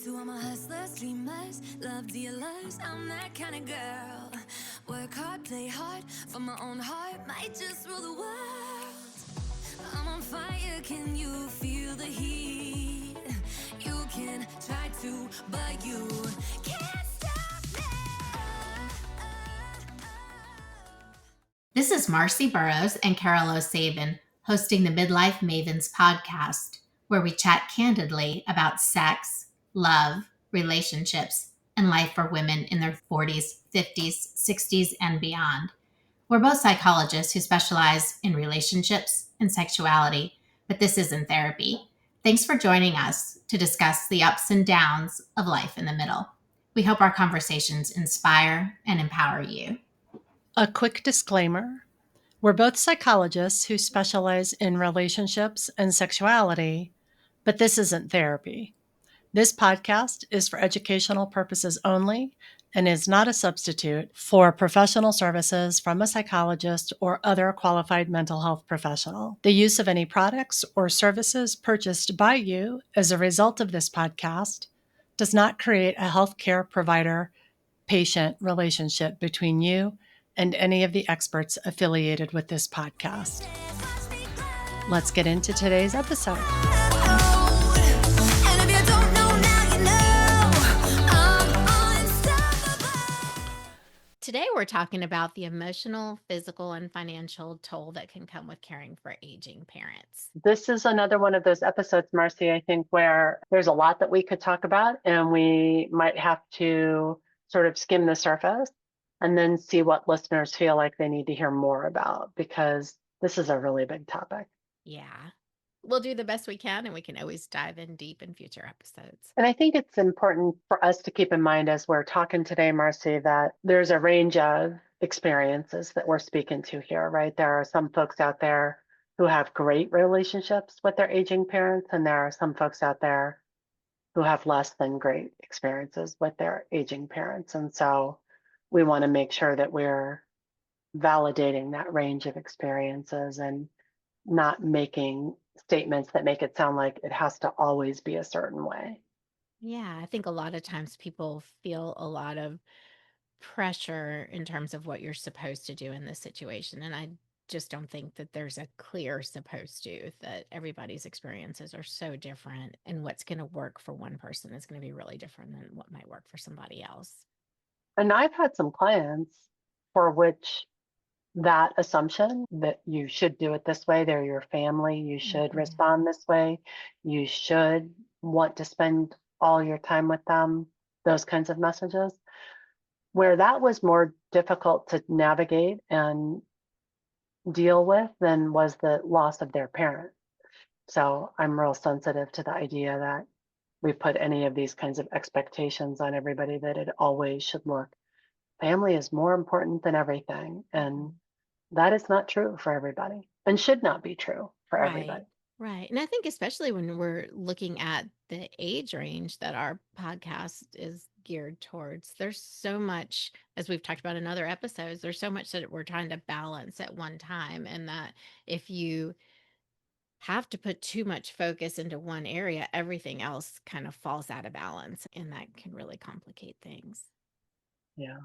To all my hustlers, dreamers, love dealers, I'm that kind of girl. Work hard, play hard, for my own heart, might just rule the world. I'm on fire, can you feel the heat? You can try to, but you can't stop me. This is Marcy Burrows and Carol O'Savin hosting the Midlife Mavens podcast, where we chat candidly about sex, love, relationships, and life for women in their 40s, 50s, 60s, and beyond. We're both psychologists who specialize in relationships and sexuality, but this isn't therapy. Thanks for joining us to discuss the ups and downs of life in the middle. We hope our conversations inspire and empower you. A quick disclaimer. We're both psychologists who specialize in relationships and sexuality, but this isn't therapy. This podcast is for educational purposes only and is not a substitute for professional services from a psychologist or other qualified mental health professional. The use of any products or services purchased by you as a result of this podcast does not create a healthcare provider-patient relationship between you and any of the experts affiliated with this podcast. Let's get into today's episode. Today, we're talking about the emotional, physical, and financial toll that can come with caring for aging parents. This is another one of those episodes, Marcy, I think, where there's a lot that we could talk about, and we might have to sort of skim the surface and then see what listeners feel like they need to hear more about, because this is a really big topic. Yeah. We'll do the best we can, and we can always dive in deep in future episodes. And I think it's important for us to keep in mind as we're talking today, Marcy, that there's a range of experiences that we're speaking to here, right? There are some folks out there who have great relationships with their aging parents, and there are some folks out there who have less than great experiences with their aging parents. And so we want to make sure that we're validating that range of experiences and not making statements that make it sound like it has to always be a certain way. Yeah, I think a lot of times people feel a lot of pressure in terms of what you're supposed to do in this situation. And I just don't think that there's a clear supposed to, that everybody's experiences are so different. And what's going to work for one person is going to be really different than what might work for somebody else. And I've had some clients for which that assumption that you should do it this way, they're your family, you should respond this way, you should want to spend all your time with them, those kinds of messages, where that was more difficult to navigate and deal with than was the loss of their parent. So I'm real sensitive to the idea that we put any of these kinds of expectations on everybody, that it always should look, family is more important than everything. And that is not true for everybody, and should not be true for everybody. Right. And I think especially when we're looking at the age range that our podcast is geared towards, there's so much, as we've talked about in other episodes, there's so much that we're trying to balance at one time. And that if you have to put too much focus into one area, everything else kind of falls out of balance. And that can really complicate things. Yeah.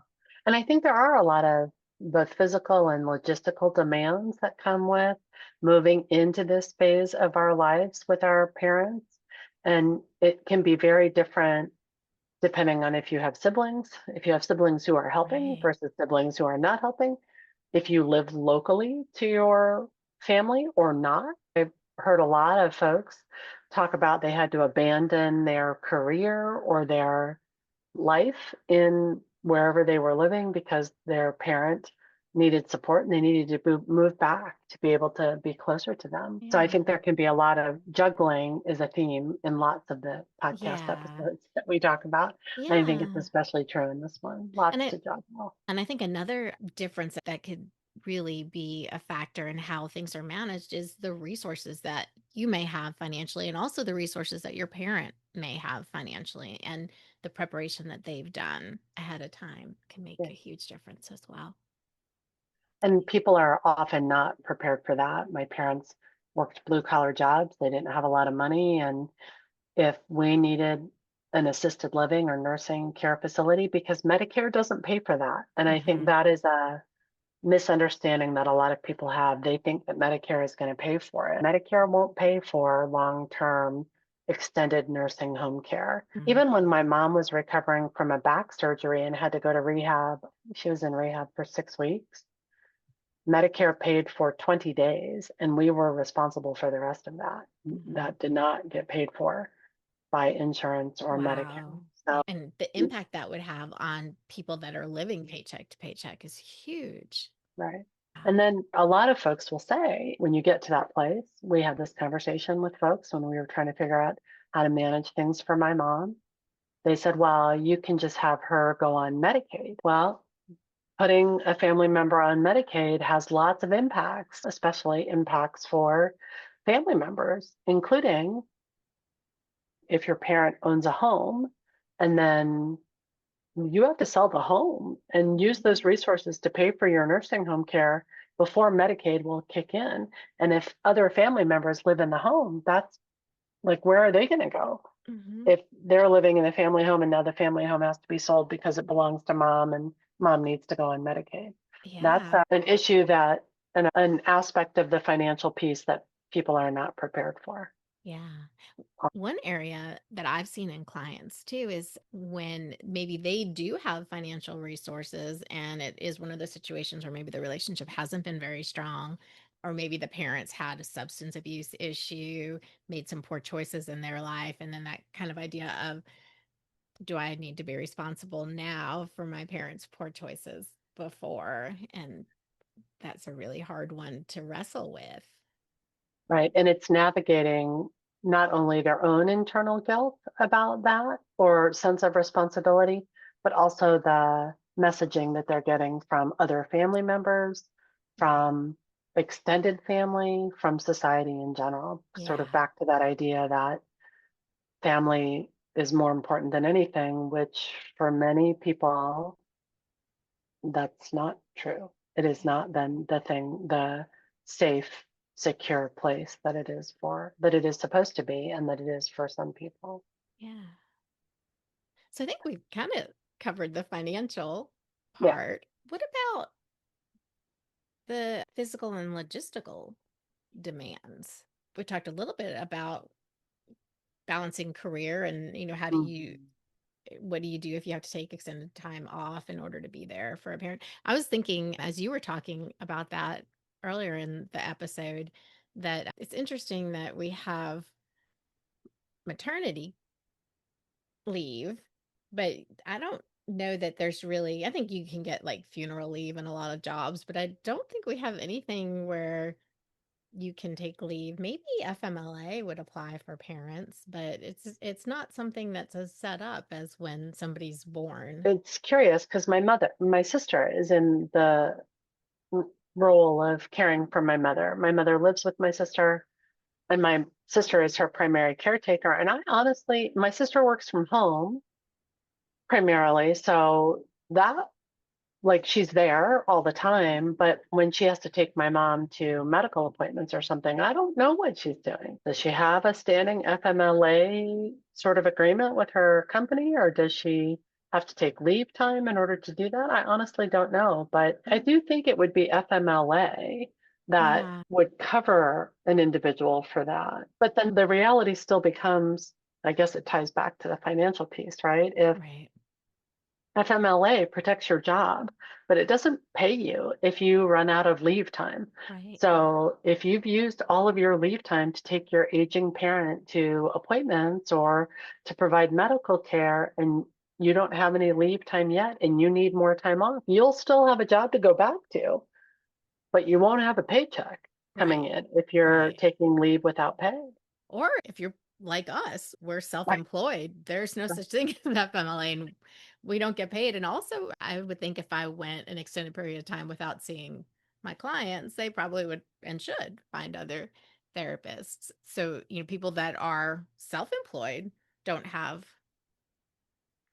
And I think there are a lot of both physical and logistical demands that come with moving into this phase of our lives with our parents. And it can be very different depending on if you have siblings who are helping Right. versus siblings who are not helping, if you live locally to your family or not. I've heard a lot of folks talk about they had to abandon their career or their life in wherever they were living because their parent needed support and they needed to move back to be able to be closer to them. So I think there can be a lot of juggling is a theme in lots of the podcast Yeah. episodes that we talk about. And I think it's Yeah. especially true in this one. Lots And to juggle. And I think another difference that could really be a factor in how things are managed is the resources that you may have financially, and also the resources that your parent may have financially, and the preparation that they've done ahead of time can make Yeah. a huge difference as well. And people are often not prepared for that. My parents worked blue collar jobs. They didn't have a lot of money. And if we needed an assisted living or nursing care facility because Medicare doesn't pay for that. And I think that is a misunderstanding that a lot of people have. They think that Medicare is going to pay for it. Medicare won't pay for long-term extended nursing home care. Even when my mom was recovering from a back surgery and had to go to rehab, she was in rehab for 6 weeks. Medicare paid for 20 days and we were responsible for the rest of that. That did not get paid for by insurance or Medicare. So, And the impact that would have on people that are living paycheck to paycheck is huge. right. And then a lot of folks will say, when you get to that place, we had this conversation with folks when we were trying to figure out how to manage things for my mom. They said, well, you can just have her go on Medicaid. Well, putting a family member on Medicaid has lots of impacts, especially impacts for family members, including if your parent owns a home and then you have to sell the home and use those resources to pay for your nursing home care before Medicaid will kick in. And if other family members live in the home, that's like, where are they going to go? If they're living in a family home and now the family home has to be sold because it belongs to mom and mom needs to go on Medicaid. That's an issue that an aspect of the financial piece that people are not prepared for. Yeah. One area that I've seen in clients too is when maybe they do have financial resources and it is one of those situations where maybe the relationship hasn't been very strong, or maybe the parents had a substance abuse issue, made some poor choices in their life. And then that kind of idea of, do I need to be responsible now for my parents' poor choices before? And that's a really hard one to wrestle with. Right. And it's navigating not only their own internal guilt about that or sense of responsibility, but also the messaging that they're getting from other family members, from extended family, from society in general. Sort of back to that idea that family is more important than anything, which for many people, that's not true. It is not then the safe, secure place that it is supposed to be, and that it is for some people. Yeah. So I think we've kind of covered the financial Yeah. part. What about the physical and logistical demands? We talked a little bit about balancing career and, how do you, what do you do if you have to take extended time off in order to be there for a parent? I was thinking as you were talking about that earlier in the episode, that it's interesting that we have maternity leave, but I don't know that there's really, I think you can get like funeral leave in a lot of jobs, but I don't think we have anything where you can take leave. Maybe FMLA would apply for parents, but it's not something that's as set up as when somebody's born. It's curious because my sister is in the role of caring for my mother. My mother lives with my sister, and my sister is her primary caretaker. And my sister works from home primarily, so that, like, she's there all the time, but when she has to take my mom to medical appointments or something, I don't know what she's doing. Does she have a standing FMLA sort of agreement with her company, or does she have to take leave time in order to do that? I honestly don't know, but I do think it would be FMLA that would cover an individual for that. But then the reality still becomes, I guess it ties back to the financial piece, right? If FMLA protects your job, but it doesn't pay you if you run out of leave time. So if you've used all of your leave time to take your aging parent to appointments or to provide medical care and you don't have any leave time yet and you need more time off, you'll still have a job to go back to, but you won't have a paycheck coming in if you're taking leave without pay. Or if you're like us, we're self-employed. There's no such thing as FMLA and we don't get paid. And also, I would think if I went an extended period of time without seeing my clients, they probably would and should find other therapists. So, people that are self-employed don't have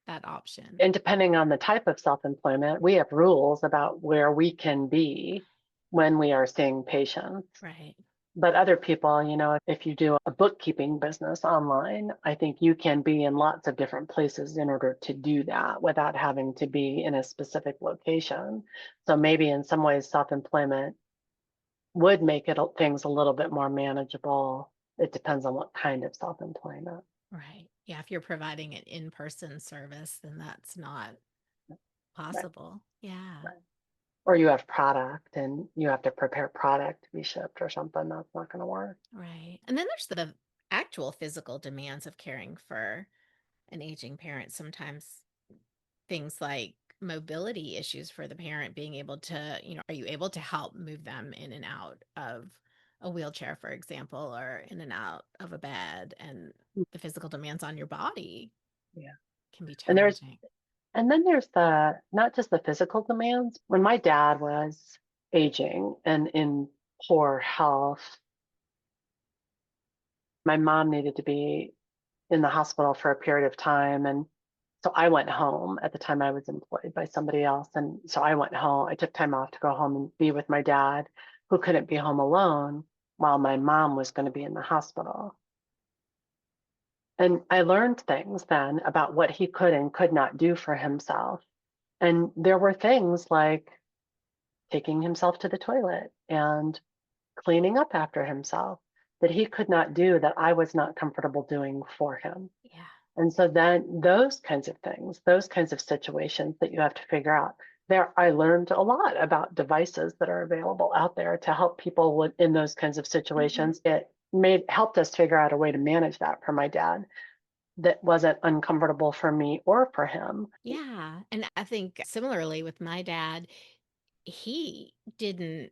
that option. And depending on the type of self-employment, we have rules about where we can be when we are seeing patients. Right. But other people, if you do a bookkeeping business online, I think you can be in lots of different places in order to do that without having to be in a specific location. So maybe in some ways, self-employment would make things a little bit more manageable. It depends on what kind of self-employment. Right. Yeah. If you're providing an in-person service, then that's not possible. Right. Yeah. Right. Or you have product and you have to prepare product to be shipped or something. That's not going to work. Right. And then there's the actual physical demands of caring for an aging parent. Sometimes things like mobility issues for the parent, being able to, are you able to help move them in and out of a wheelchair, for example, or in and out of a bed, and the physical demands on your body can be And challenging. then there's not just the physical demands. When my dad was aging and in poor health, my mom needed to be in the hospital for a period of time. And so I went home. At the time I was employed by somebody else. And so I went home. I took time off to go home and be with my dad, who couldn't be home alone while my mom was going to be in the hospital. And I learned things then about what he could and could not do for himself. And there were things like taking himself to the toilet and cleaning up after himself that he could not do, that I was not comfortable doing for him. Yeah. And so then those kinds of things, those kinds of situations that you have to figure out. I learned a lot about devices that are available out there to help people in those kinds of situations. It helped us figure out a way to manage that for my dad that wasn't uncomfortable for me or for him. Yeah. And I think similarly with my dad, he didn't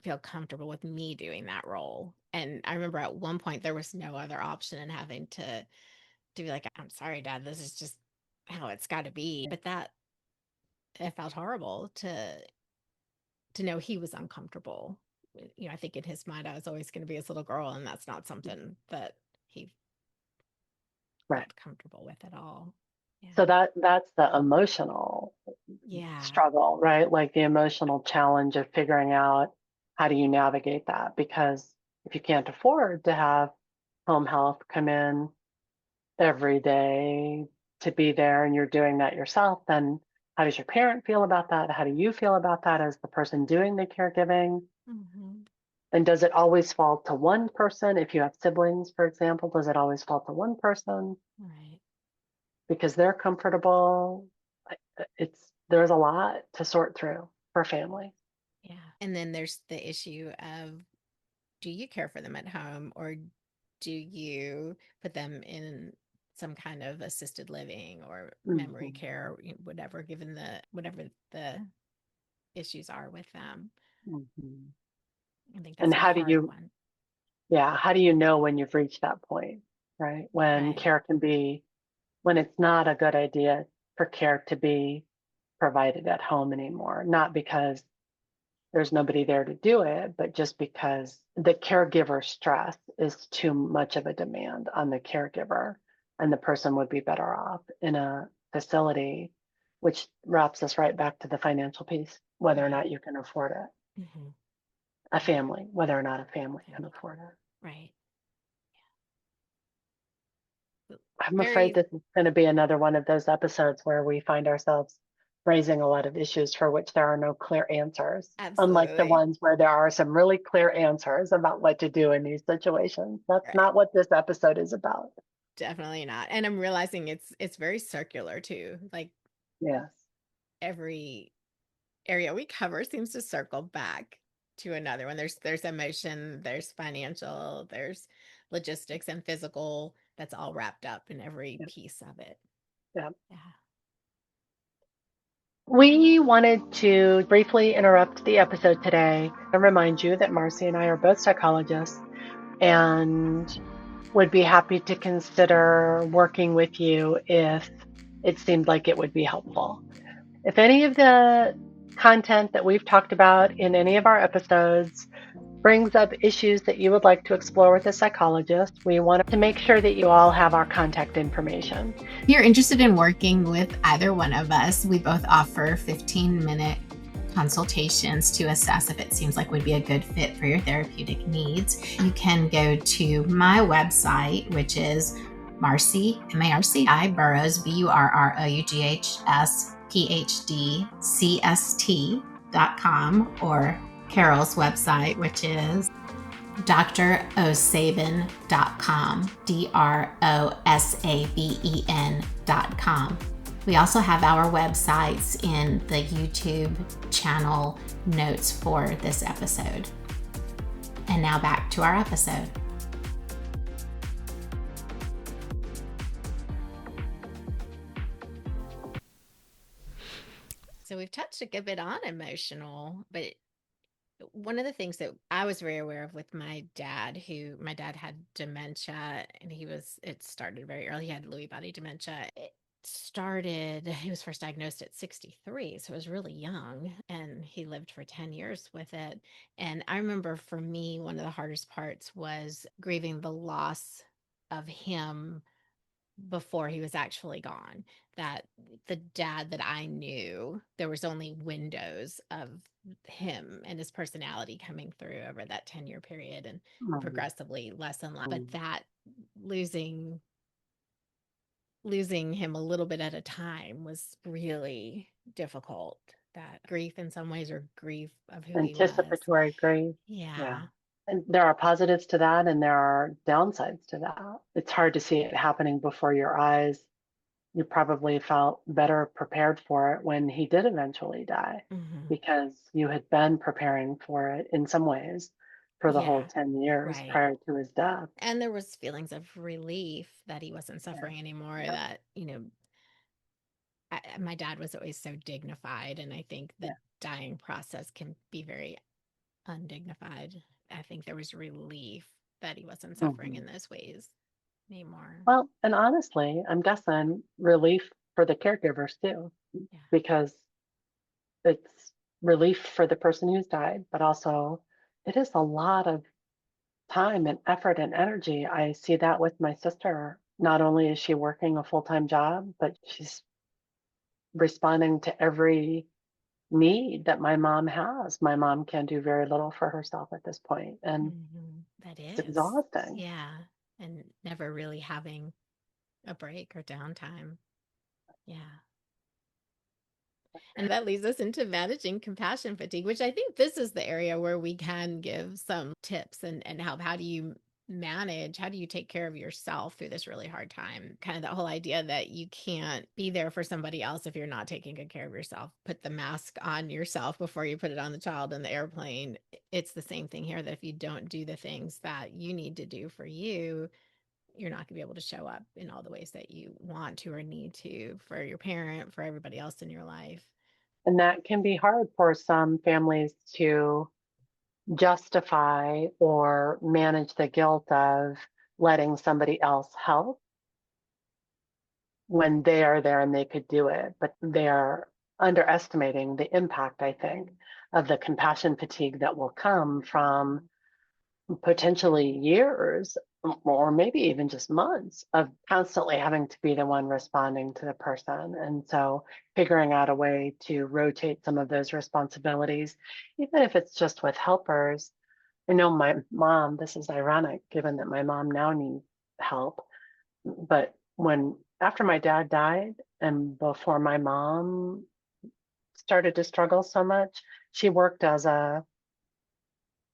feel comfortable with me doing that role. And I remember at one point there was no other option in having to be like, I'm sorry, Dad, this is just how it's got to be. But that it felt horrible to know he was uncomfortable. I think in his mind I was always going to be his little girl, and that's not something that he felt comfortable with at all. Yeah. So that's the emotional struggle, right? Like the emotional challenge of figuring out how do you navigate that? Because if you can't afford to have home health come in every day to be there and you're doing that yourself, then how does your parent feel about that? How do you feel about that as the person doing the caregiving? And does it always fall to one person? If you have siblings, for example, does it always fall to one person? Right. Because they're comfortable. There's a lot to sort through for family. Yeah. And then there's the issue of, do you care for them at home, or do you put them in some kind of assisted living or memory care, or whatever the issues are with them? I think that's a hard one. Yeah, how do you know when you've reached that point, right? When care can be, when it's not a good idea for care to be provided at home anymore, not because there's nobody there to do it, but just because the caregiver stress is too much of a demand on the caregiver, and the person would be better off in a facility, which wraps us right back to the financial piece, whether or not you can afford it. A family, whether or not a family can afford it. Right. I'm afraid this is going to be another one of those episodes where we find ourselves raising a lot of issues for which there are no clear answers. Absolutely. Unlike the ones where there are some really clear answers about what to do in these situations. That's not what this episode is about. Definitely not. And I'm realizing it's very circular too. Like, yes, every area we cover seems to circle back to another one. There's emotion, there's financial, there's logistics and physical. That's all wrapped up in every piece of it. Yeah. We wanted to briefly interrupt the episode today and remind you that Marcy and I are both psychologists and would be happy to consider working with you if it seemed like it would be helpful. If any of the content that we've talked about in any of our episodes brings up issues that you would like to explore with a psychologist, we want to make sure that you all have our contact information. If you're interested in working with either one of us, we both offer 15-minute consultations to assess if it seems like would be a good fit for your therapeutic needs. You can go to my website, which is Marcy, M-A-R-C-I, Burroughs, B-U-R-R-O-U-G-H-S, PhD-C-S-T.com, or Carol's website, which is drosaben.com, drosaben.com. We also have our websites in the YouTube channel notes for this episode. And now back to our episode. So we've touched a good bit on emotional, but one of the things that I was very aware of with my dad had dementia, and it started very early. He had Lewy body dementia. He was first diagnosed at 63, so it was really young, and he lived for 10 years with it. And I remember for me, one of the hardest parts was grieving the loss of him before he was actually gone. That the dad that I knew, there was only windows of him and his personality coming through over that 10-year period, and progressively less and less. But that losing him a little bit at a time was really difficult. That grief in some ways, or grief of who he was. Anticipatory grief. Yeah. And there are positives to that, and there are downsides to that. It's hard to see it happening before your eyes. You probably felt better prepared for it when he did eventually die, because you had been preparing for it in some ways for the whole 10 years prior to his death. And there was feelings of relief that he wasn't suffering anymore. That, my dad was always so dignified, and I think the dying process can be very undignified. I think there was relief that he wasn't suffering in those ways anymore. Well, and honestly, I'm guessing relief for the caregivers too, because it's relief for the person who's died, but also it is a lot of time and effort and energy. I see that with my sister. Not only is she working a full-time job, but she's responding to every need that my mom has. My mom can do very little for herself at this point, and that it's is exhausting. Yeah, and never really having a break or downtime. Yeah. And that leads us into managing compassion fatigue, which I think this is the area where we can give some tips and help. How do you take care of yourself through this really hard time? Kind of the whole idea that you can't be there for somebody else if you're not taking good care of yourself. Put the mask on yourself before you put it on the child in the airplane. It's the same thing here, that if you don't do the things that you need to do for you, you're not going to be able to show up in all the ways that you want to or need to for your parent, for everybody else in your life. And that can be hard for some families to justify or manage the guilt of letting somebody else help when they are there and they could do it. But they are underestimating the impact, I think, of the compassion fatigue that will come from potentially years or maybe even just months of constantly having to be the one responding to the person. And so figuring out a way to rotate some of those responsibilities, even if it's just with helpers. I know my mom, this is ironic given that my mom now needs help, but after my dad died and before my mom started to struggle so much, she worked for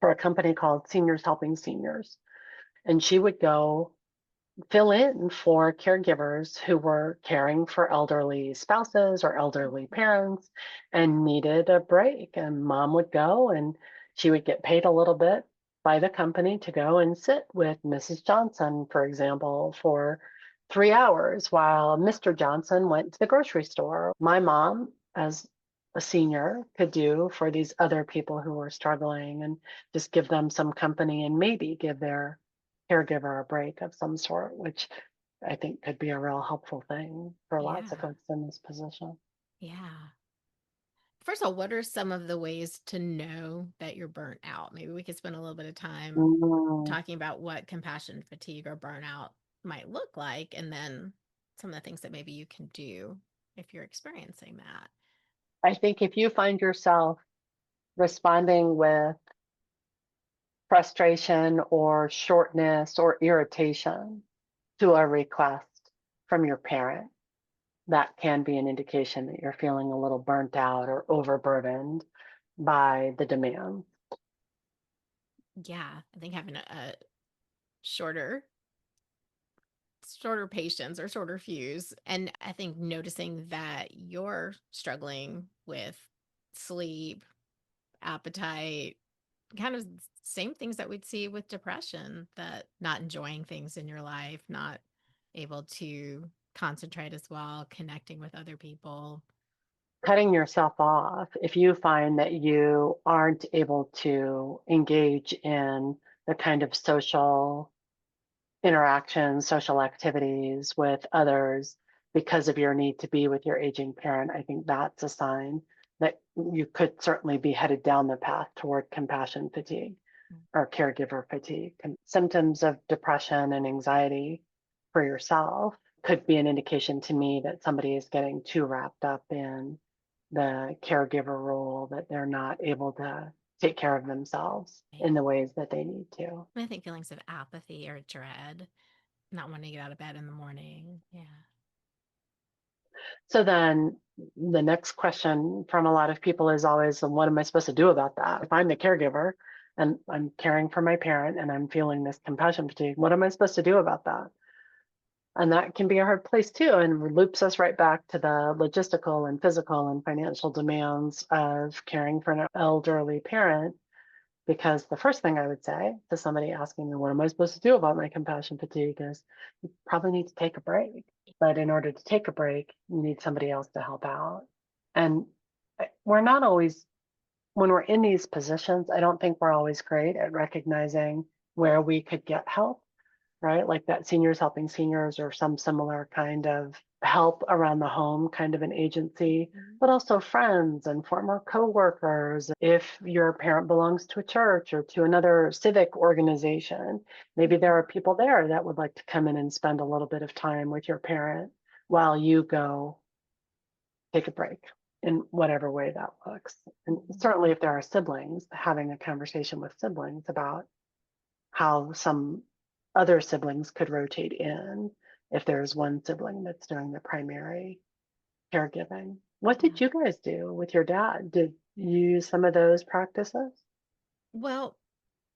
a company called Seniors Helping Seniors. And she would go fill in for caregivers who were caring for elderly spouses or elderly parents and needed a break. And mom would go, and she would get paid a little bit by the company to go and sit with Mrs. Johnson, for example, for 3 hours while Mr. Johnson went to the grocery store. My mom, as a senior, could do for these other people who were struggling, and just give them some company and maybe give their caregiver a break of some sort, which I think could be a real helpful thing for lots of folks in this position. Yeah. First of all, what are some of the ways to know that you're burnt out? Maybe we could spend a little bit of time talking about what compassion fatigue or burnout might look like, and then some of the things that maybe you can do if you're experiencing that. I think if you find yourself responding with frustration or shortness or irritation to a request from your parent, that can be an indication that you're feeling a little burnt out or overburdened by the demands. Yeah, I think having a shorter patience or shorter fuse. And I think noticing that you're struggling with sleep, appetite, kind of same things that we'd see with depression, that not enjoying things in your life, not able to concentrate as well, connecting with other people. Cutting yourself off, if you find that you aren't able to engage in the kind of social interactions, social activities with others because of your need to be with your aging parent, I think that's a sign that you could certainly be headed down the path toward compassion fatigue or caregiver fatigue. And symptoms of depression and anxiety for yourself could be an indication to me that somebody is getting too wrapped up in the caregiver role, that they're not able to take care of themselves in the ways that they need to. I think feelings of apathy or dread, not wanting to get out of bed in the morning. Yeah. So then the next question from a lot of people is always, what am I supposed to do about that? If I'm the caregiver and I'm caring for my parent and I'm feeling this compassion fatigue, what am I supposed to do about that? And that can be a hard place too, and loops us right back to the logistical and physical and financial demands of caring for an elderly parent. Because the first thing I would say to somebody asking me, what am I supposed to do about my compassion fatigue, is you probably need to take a break. But in order to take a break, you need somebody else to help out. And we're not always, when we're in these positions, I don't think we're always great at recognizing where we could get help, right? Like that seniors helping seniors or some similar kind of help around the home kind of an agency, but also friends and former coworkers. If your parent belongs to a church or to another civic organization, maybe there are people there that would like to come in and spend a little bit of time with your parent while you go take a break in whatever way that looks. And certainly if there are siblings, having a conversation with siblings about how some other siblings could rotate in if there's one sibling that's doing the primary caregiving. What did you guys do with your dad? Did you use some of those practices? Well,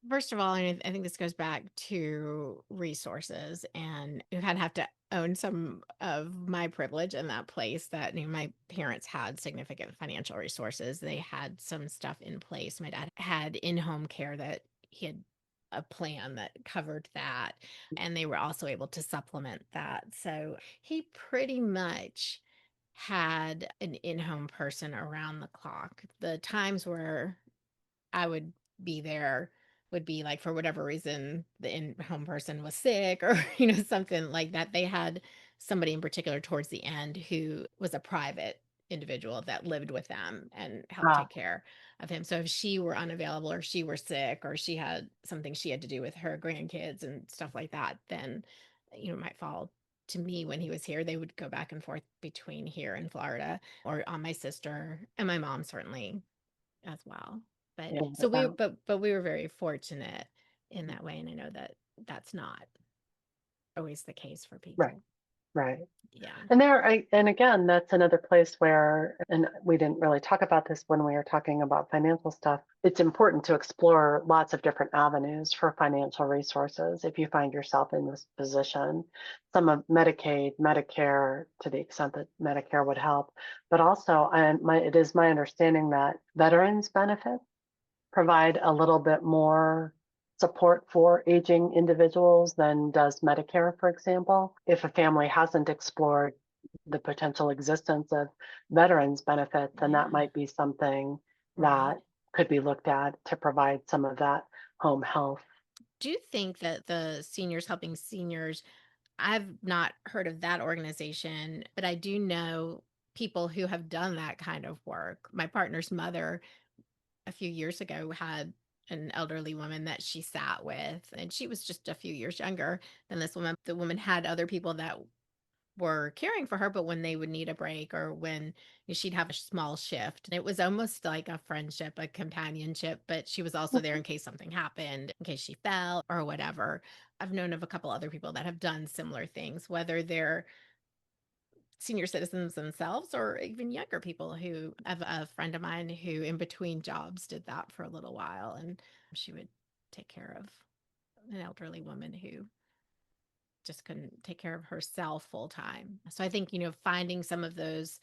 first of all, I think this goes back to resources, and you kind of have to own some of my privilege in that place, that my parents had significant financial resources. They had some stuff in place. My dad had in-home care, that he had a plan that covered that, and they were also able to supplement that. So he pretty much had an in-home person around the clock. The times where I would be there would be like, for whatever reason, the in-home person was sick, or something like that. They had somebody in particular towards the end who was a private individual that lived with them and helped Ah, take care of him. So if she were unavailable, or she were sick, or she had something she had to do with her grandkids and stuff like that, then it might fall to me when he was here. They would go back and forth between here and Florida, or on my sister and my mom, certainly, as well. But yeah, so but we were very fortunate in that way, and I know that that's not always the case for right, people. right. Yeah. And again, that's another place where, and we didn't really talk about this when we were talking about financial stuff, it's important to explore lots of different avenues for financial resources if you find yourself in this position. Some of Medicaid, Medicare, to the extent that Medicare would help, but also, it is my understanding that veterans benefits provide a little bit more support for aging individuals than does Medicare, for example. If a family hasn't explored the potential existence of veterans benefits, then that Yeah. might be something Right. that could be looked at to provide some of that home health. Do you think that the Seniors Helping Seniors, I've not heard of that organization, but I do know people who have done that kind of work. My partner's mother, a few years ago, had an elderly woman that she sat with, and she was just a few years younger than this woman. The woman had other people that were caring for her, but when they would need a break or when she'd have a small shift, and it was almost like a friendship, a companionship, but she was also there in case something happened, in case she fell or whatever. I've known of a couple other people that have done similar things, whether they're senior citizens themselves or even younger people. Who have a friend of mine who in between jobs did that for a little while, and she would take care of an elderly woman who just couldn't take care of herself full time. So I think, finding some of those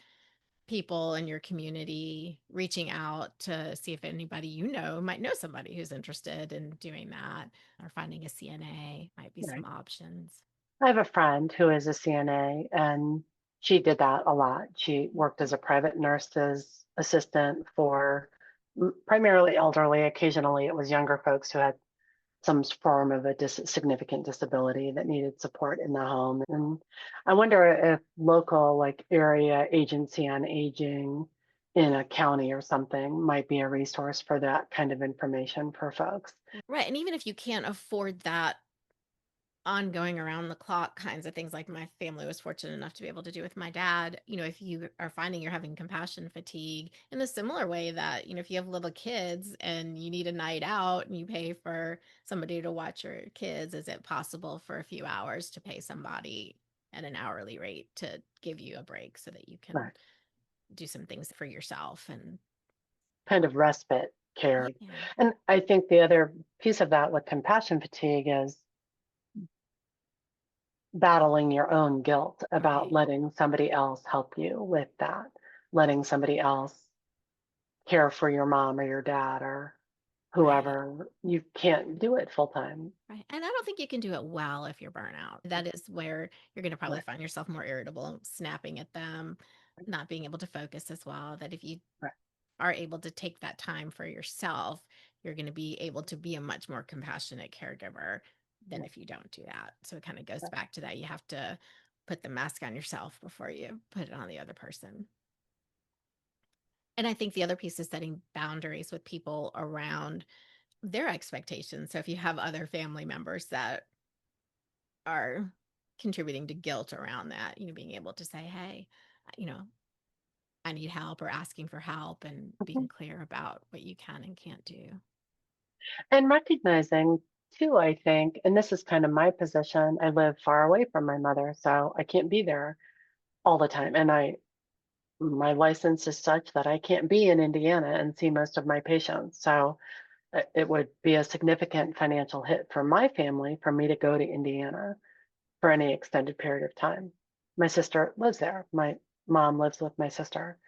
people in your community, reaching out to see if anybody might know somebody who's interested in doing that, or finding a CNA might be Right. some options. I have a friend who is a CNA, and she did that a lot. She worked as a private nurse's assistant for primarily elderly. Occasionally, it was younger folks who had some form of a significant disability that needed support in the home. And I wonder if local, like area agency on aging in a county or something might be a resource for that kind of information for folks. Right. And even if you can't afford that ongoing around the clock kinds of things like my family was fortunate enough to be able to do with my dad, if you are finding you're having compassion fatigue in a similar way that, if you have little kids and you need a night out and you pay for somebody to watch your kids, is it possible for a few hours to pay somebody at an hourly rate to give you a break so that you can Right. do some things for yourself and Kind of respite care. yeah. And I think the other piece of that with compassion fatigue is battling your own guilt about Right. letting somebody else help you with that, letting somebody else care for your mom or your dad or Right. whoever. You can't do it full time. Right. And I don't think you can do it well if you're burnout. That is where you're going to probably Right. find yourself more irritable, snapping at them, not being able to focus as well. That if you Right. are able to take that time for yourself, you're going to be able to be a much more compassionate caregiver than Right. if you don't do that. So it kind of goes Right. back to that. You have to put the mask on yourself before you put it on the other person. And I think the other piece is setting boundaries with people around their expectations. So if you have other family members that are contributing to guilt around that, being able to say, hey, you know, I need help, or asking for help and being Mhm. clear about what you can and can't do. And recognizing too, I think, and this is kind of my position, I live far away from my mother, so I can't be there all the time. And my license is such that I can't be in Indiana and see most of my patients. So it would be a significant financial hit for my family for me to go to Indiana for any extended period of time. My sister lives there. My mom lives with my sister,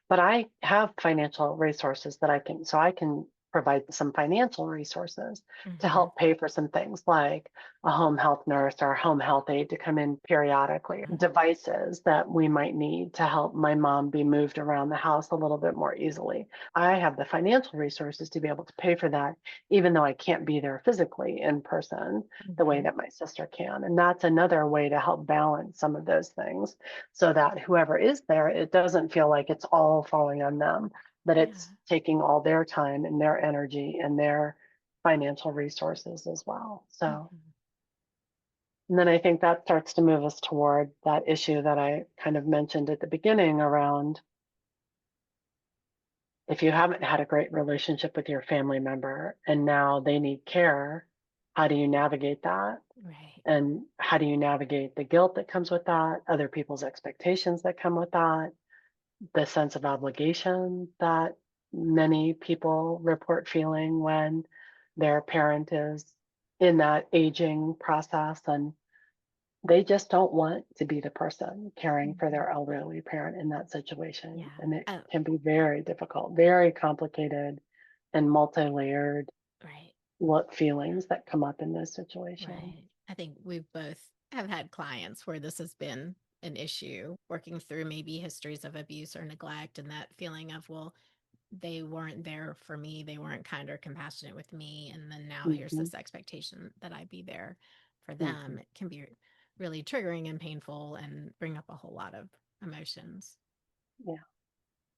but I have financial resources that I can provide some financial resources to Mm-hmm. help pay for some things like a home health nurse or a home health aide to come in periodically, devices that we might need to help my mom be moved around the house a little bit more easily. I have the financial resources to be able to pay for that, even though I can't be there physically in person the way Mm-hmm. that my sister can. And that's another way to help balance some of those things so that whoever is there, it doesn't feel like it's all falling on them, that Yeah. it's taking all their time and their energy and their financial resources as well. So, Mm-hmm. and then I think that starts to move us toward that issue that I kind of mentioned at the beginning around if you haven't had a great relationship with your family member and now they need care, how do you navigate that? Right. And how do you navigate the guilt that comes with that, other people's expectations that come with that, the sense of obligation that many people report feeling when their parent is in that aging process and they just don't want to be the person caring for Mm-hmm. their elderly parent in that situation. Yeah. And it Oh, can be very difficult, very complicated, and multi layered right. what feelings that come up in those situations. Right. I think we both have had clients where this has been an issue, working through maybe histories of abuse or neglect, and that feeling of, well, they weren't there for me. They weren't kind or compassionate with me. And then now here's Hmm. this expectation that I be there for Hmm. them. It can be really triggering and painful and bring up a whole lot of emotions. Yeah.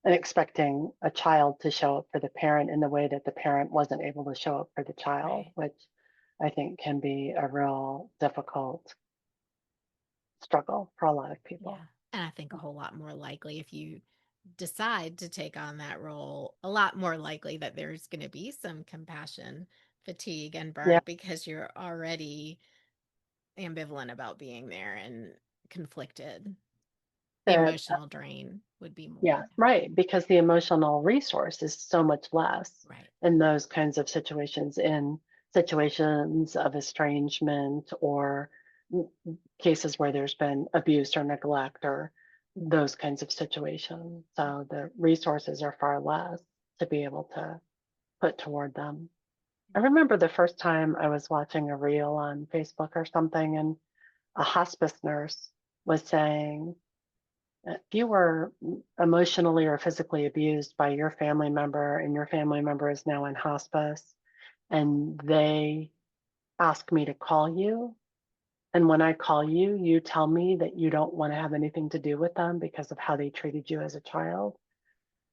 And expecting a child to show up for the parent in the way that the parent wasn't able to show up for the child, Right. which I think can be a real difficult struggle for a lot of people. Yeah. And I think a whole lot more likely if you decide to take on that role, a lot more likely that there's going to be some compassion fatigue and Yeah. burnout because you're already ambivalent about being there and conflicted. The The, emotional drain would be yeah, more. right. Because the emotional resource is so much less Right. in those kinds of situations, in situations of estrangement or cases where there's been abuse or neglect or those kinds of situations. So the resources are far less to be able to put toward them. I remember the first time I was watching a reel on Facebook or something, and a hospice nurse was saying, if you were emotionally or physically abused by your family member and your family member is now in hospice and they ask me to call you, and when I call you, you tell me that you don't want to have anything to do with them because of how they treated you as a child,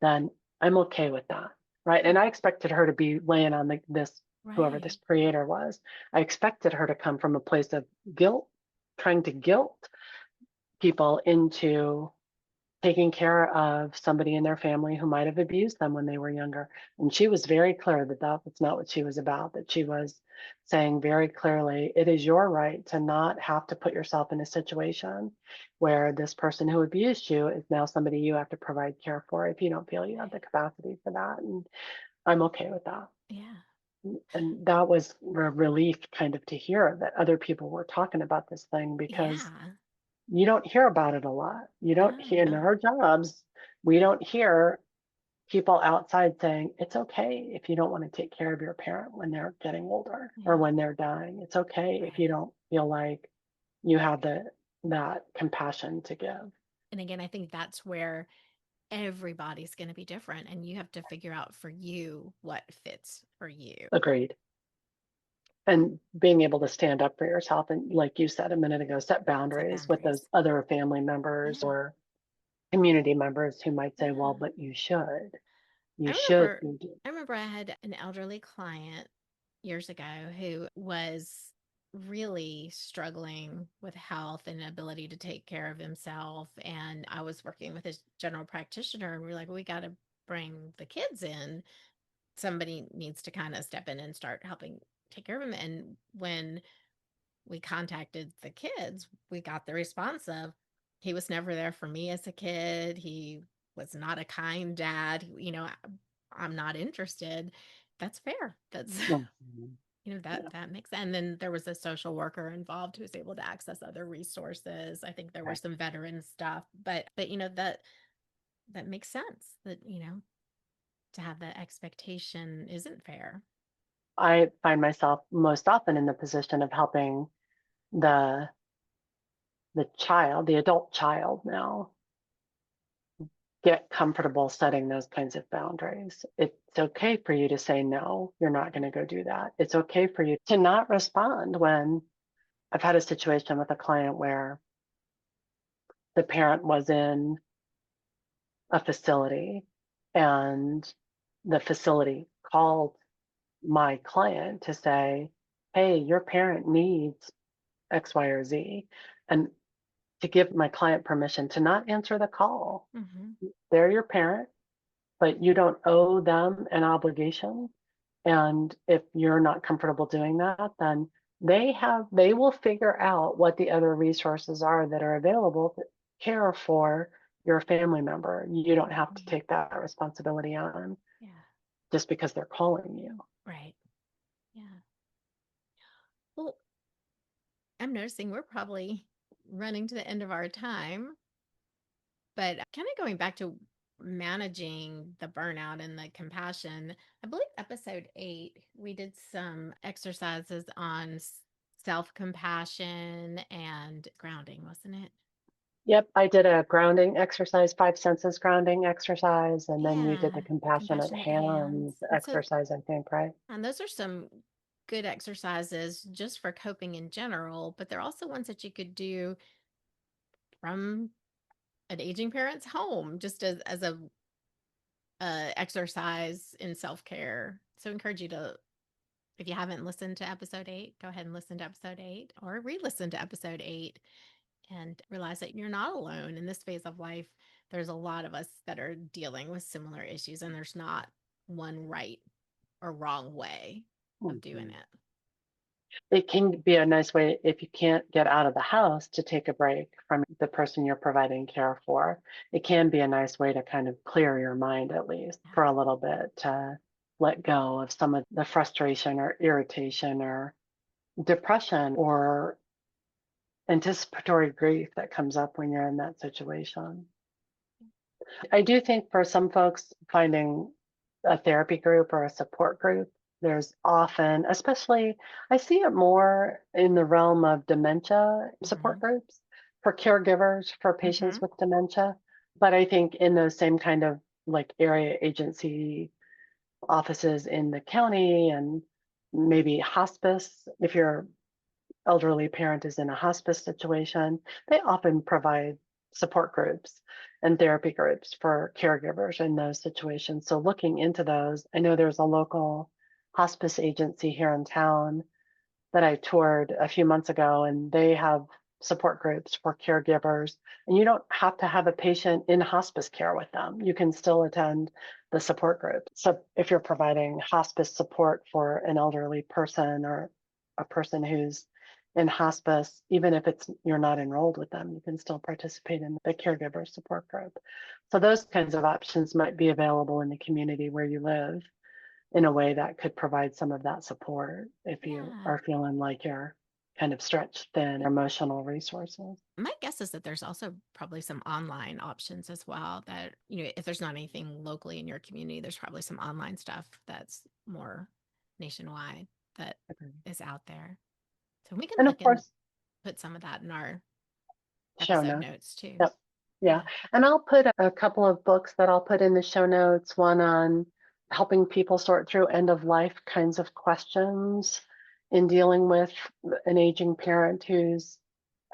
then I'm okay with that. Right. And I expected her to be laying on this, whoever this Right. creator was. I expected her to come from a place of guilt, trying to guilt people into taking care of somebody in their family who might have abused them when they were younger. And she was very clear that that was not what she was about, that she was saying very clearly, it is your right to not have to put yourself in a situation where this person who abused you is now somebody you have to provide care for if you don't feel you have the capacity for that. And I'm okay with that. Yeah. And that was a relief kind of to hear that other people were talking about this thing, because Yeah. you don't hear about it a lot. You don't No, hear in no. our jobs, we don't hear people outside saying, it's okay if you don't want to take care of your parent when they're getting older or Yeah. when they're dying. It's okay if you Right. don't feel like you have that compassion to give. And again, I think that's where everybody's going to be different and you have to figure out for you what fits for you. Agreed. And being able to stand up for yourself and, like you said a minute ago, set Set boundaries with those boundaries. other family members Yeah. or community members who might say, well, Yeah. but you should. I You should. remember I remember I had an elderly client years ago who was really struggling with health and ability to take care of himself. And I was working with his general practitioner, and we are like, we got to bring the kids in. Somebody needs to kind of step in and start helping take care of him. And when we contacted the kids, we got the response of, he was never there for me as a kid. He was not a kind dad. I'm not interested. That's fair. That's Mhm. Yeah. that makes sense. And then there was a social worker involved who was able to access other resources. I think there were Right. some veteran stuff, but that makes sense that, to have that expectation isn't fair. I find myself most often in the position of helping the the adult child now, get comfortable setting those kinds of boundaries. It's okay for you to say no, you're not going to go do that. It's okay for you to not respond when I've had a situation with a client where the parent was in a facility and the facility called my client to say, hey, your parent needs X, Y, or Z. And to give my client permission to not answer the call. Mm-hmm. They're your parent, but you don't owe them an obligation. And if you're not comfortable doing that, then they will figure out what the other resources are that are available to care for your family member. You don't have to Yeah. take that responsibility on Yeah. just because they're calling you. Right. Yeah. Well, I'm noticing we're probably running to the end of our time, but kind of going back to managing the burnout and the compassion, I believe episode 8, we did some exercises on self compassion and grounding, wasn't it? Yep, I did a grounding exercise, five senses grounding exercise, and then you did the Yeah, compassionate compassionate hands. hands exercise, I think, right? And those are some good exercises just for coping in general, but they're also ones that you could do from an aging parent's home, just as a exercise in self care. So I encourage you to, if you haven't listened to episode 8, go ahead and listen to episode 8 or re-listen to episode 8 and realize that you're not alone in this phase of life. There's a lot of us that are dealing with similar issues, and there's not one right or wrong way of doing it. It can be a nice way, if you can't get out of the house, to take a break from the person you're providing care for. It can be a nice way to kind of clear your mind, at least for a little bit, to let go of some of the frustration or irritation or depression or anticipatory grief that comes up when you're in that situation. I do think for some folks, finding a therapy group or a support group, there's often, especially, I see it more in the realm of dementia support groups for caregivers for patients with dementia. But I think in those same kind of like area agency offices in the county and maybe hospice, if your elderly parent is in a hospice situation, they often provide support groups and therapy groups for caregivers in those situations. So looking into those, I know there's a local hospice agency here in town that I toured a few months ago, and they have support groups for caregivers. And you don't have to have a patient in hospice care with them. You can still attend the support group. So if you're providing hospice support for an elderly person or a person who's in hospice, even if you're not enrolled with them, you can still participate in the caregiver support group. So those kinds of options might be available in the community where you live in a way that could provide some of that support if you are feeling like you're kind of stretched thin emotional resources. My guess is that there's also probably some online options as well that, if there's not anything locally in your community, there's probably some online stuff that's more nationwide that is out there. So we can And look of course, and put some of that in our show episode notes. notes too. Yep. Yeah. And I'll put a couple of books that I'll put in the show notes, one on helping people sort through end of life kinds of questions in dealing with an aging parent whose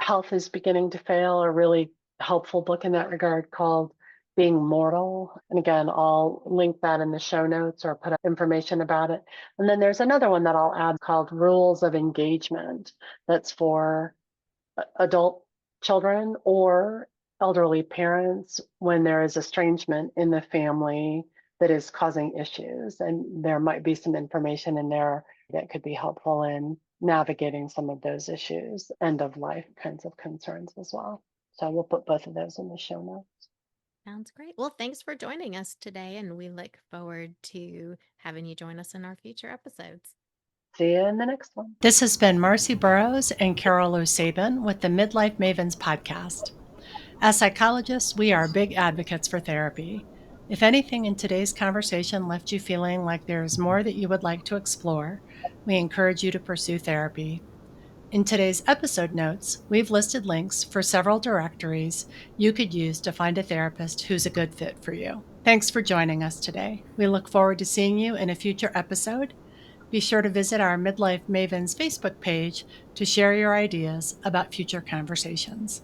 health is beginning to fail, a really helpful book in that regard called Being Mortal. And again, I'll link that in the show notes or put up information about it. And then there's another one that I'll add called Rules of Engagement, that's for adult children or elderly parents when there is estrangement in the family that is causing issues. And there might be some information in there that could be helpful in navigating some of those issues, end of life kinds of concerns as well. So we'll put both of those in the show notes. Sounds great. Well, thanks for joining us today, and we look forward to having you join us in our future episodes. See you in the next one. This has been Marcy Burrows and Carol O'Sabin with the Midlife Mavens podcast. As psychologists, we are big advocates for therapy. If anything in today's conversation left you feeling like there is more that you would like to explore, we encourage you to pursue therapy. In today's episode notes, we've listed links for several directories you could use to find a therapist who's a good fit for you. Thanks for joining us today. We look forward to seeing you in a future episode. Be sure to visit our Midlife Mavens Facebook page to share your ideas about future conversations.